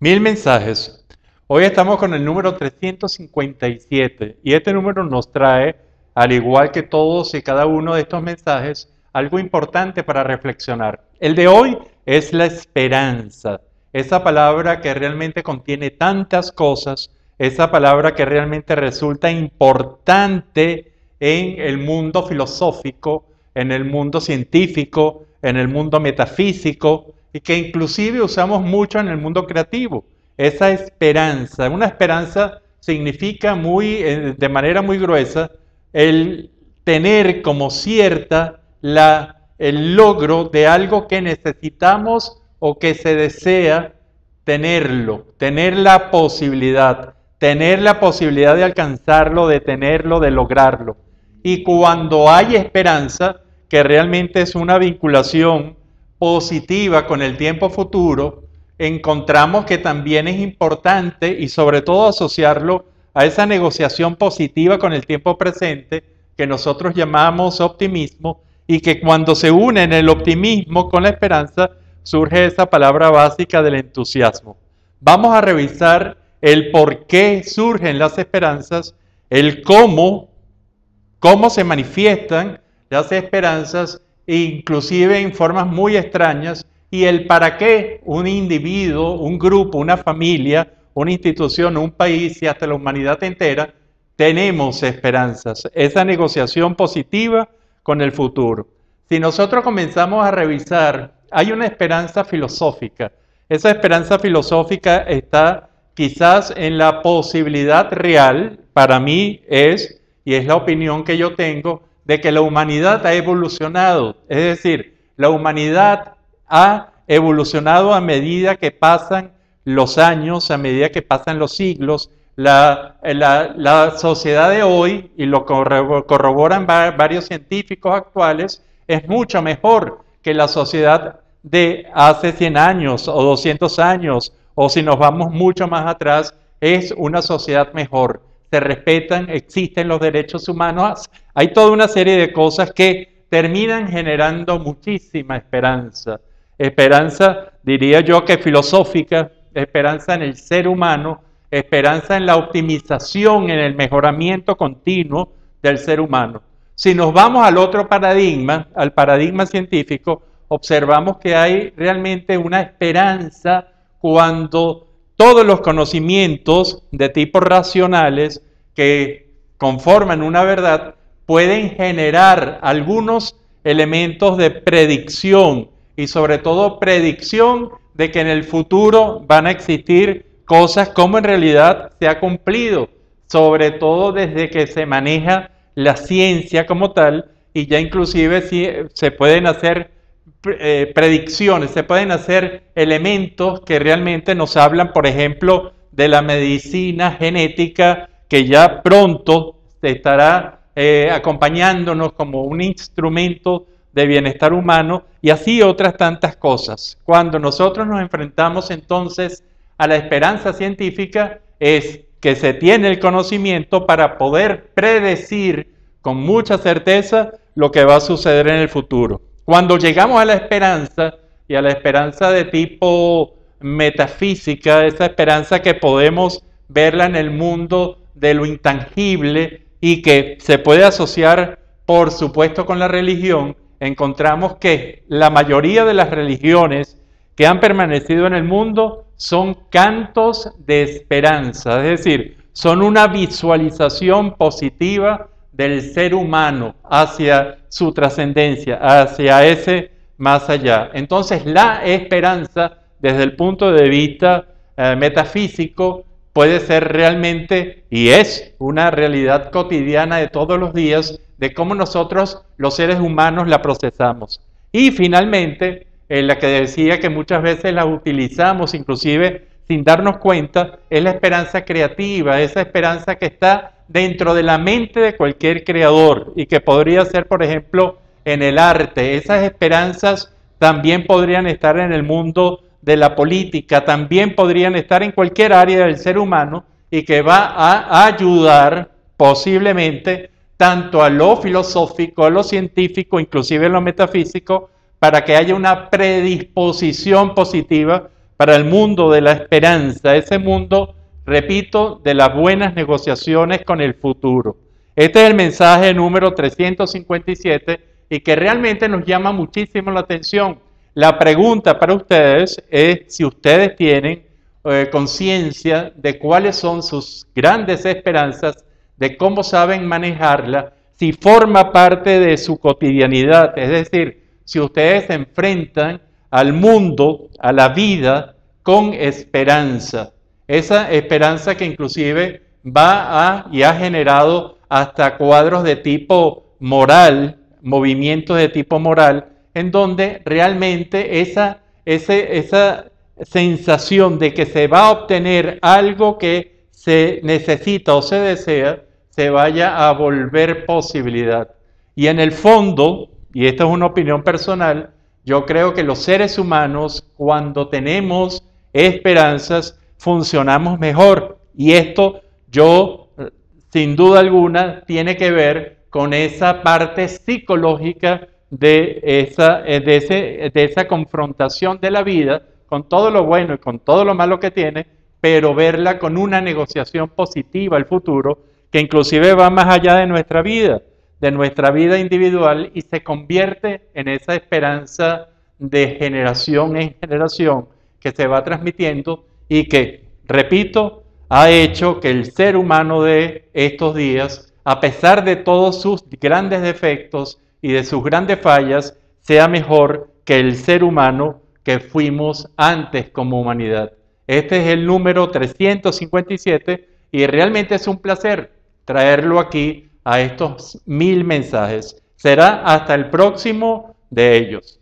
Mil mensajes. Hoy estamos con el número 357 y este número nos trae, al igual que todos y cada uno de estos mensajes, algo importante para reflexionar. El de hoy es la esperanza, esa palabra que realmente contiene tantas cosas, esa palabra que realmente resulta importante en el mundo filosófico, en el mundo científico, en el mundo metafísico, y que inclusive usamos mucho en el mundo creativo. Esa esperanza, una esperanza significa de manera muy gruesa el tener como cierta el logro de algo que necesitamos o que se desea tenerlo, tener la posibilidad de alcanzarlo, de tenerlo, de lograrlo. Y cuando hay esperanza, que realmente es una vinculación positiva con el tiempo futuro, encontramos que también es importante y sobre todo asociarlo a esa negociación positiva con el tiempo presente que nosotros llamamos optimismo, y que cuando se une en el optimismo con la esperanza surge esa palabra básica del entusiasmo. Vamos a revisar el por qué surgen las esperanzas, el cómo se manifiestan las esperanzas, inclusive en formas muy extrañas, y el para qué un individuo, un grupo, una familia, una institución, un país y hasta la humanidad entera tenemos esperanzas, esa negociación positiva con el futuro. Si nosotros comenzamos a revisar, hay una esperanza filosófica. Esa esperanza filosófica está quizás en la posibilidad real, para mí es, y es la opinión que yo tengo, de que la humanidad ha evolucionado. Es decir, la humanidad ha evolucionado a medida que pasan los años, a medida que pasan los siglos. La sociedad de hoy, y lo corroboran varios científicos actuales, es mucho mejor que la sociedad de hace 100 años o 200 años, o si nos vamos mucho más atrás, es una sociedad mejor. Se respetan, existen los derechos humanos, hay toda una serie de cosas que terminan generando muchísima esperanza. Esperanza, diría yo que filosófica, esperanza en el ser humano, esperanza en la optimización, en el mejoramiento continuo del ser humano. Si nos vamos al otro paradigma, al paradigma científico, observamos que hay realmente una esperanza cuando todos los conocimientos de tipo racionales que conforman una verdad pueden generar algunos elementos de predicción, y sobre todo predicción de que en el futuro van a existir cosas como en realidad se ha cumplido, sobre todo desde que se maneja la ciencia como tal, y ya inclusive se pueden hacer predicciones, se pueden hacer elementos que realmente nos hablan, por ejemplo, de la medicina genética, que ya pronto estará acompañándonos como un instrumento de bienestar humano, y así otras tantas cosas. Cuando nosotros nos enfrentamos entonces a la esperanza científica, es que se tiene el conocimiento para poder predecir con mucha certeza lo que va a suceder en el futuro. Cuando llegamos a la esperanza, y a la esperanza de tipo metafísica, esa esperanza que podemos verla en el mundo de lo intangible y que se puede asociar, por supuesto, con la religión, encontramos que la mayoría de las religiones que han permanecido en el mundo son cantos de esperanza, es decir, son una visualización positiva del ser humano hacia su trascendencia, hacia ese más allá. Entonces, la esperanza, desde el punto de vista metafísico, puede ser realmente, y es una realidad cotidiana de todos los días, de cómo nosotros, los seres humanos, la procesamos. Y finalmente, la que decía que muchas veces la utilizamos, inclusive sin darnos cuenta, es la esperanza creativa, esa esperanza que está dentro de la mente de cualquier creador y que podría ser, por ejemplo, en el arte. Esas esperanzas también podrían estar en el mundo de la política, también podrían estar en cualquier área del ser humano, y que va a ayudar posiblemente tanto a lo filosófico, a lo científico, inclusive a lo metafísico, para que haya una predisposición positiva para el mundo de la esperanza, ese mundo, repito, de las buenas negociaciones con el futuro. Este es el mensaje número 357 y que realmente nos llama muchísimo la atención. La pregunta para ustedes es si ustedes tienen conciencia de cuáles son sus grandes esperanzas, de cómo saben manejarla, si forma parte de su cotidianidad, es decir, si ustedes se enfrentan al mundo, a la vida, con esperanza. Esa esperanza que inclusive y ha generado hasta cuadros de tipo moral, movimientos de tipo moral, en donde realmente esa sensación de que se va a obtener algo que se necesita o se desea, se vaya a volver posibilidad. Y en el fondo, y esta es una opinión personal, yo creo que los seres humanos, cuando tenemos esperanzas, funcionamos mejor. Y esto sin duda alguna, tiene que ver con esa parte psicológica de esa confrontación de la vida, con todo lo bueno y con todo lo malo que tiene, pero verla con una negociación positiva al futuro, que inclusive va más allá de nuestra vida individual y se convierte en esa esperanza de generación en generación que se va transmitiendo y que, repito, ha hecho que el ser humano de estos días, a pesar de todos sus grandes defectos y de sus grandes fallas, sea mejor que el ser humano que fuimos antes como humanidad. Este es el número 357 y realmente es un placer traerlo aquí a estos 1000 mensajes. Será hasta el próximo de ellos.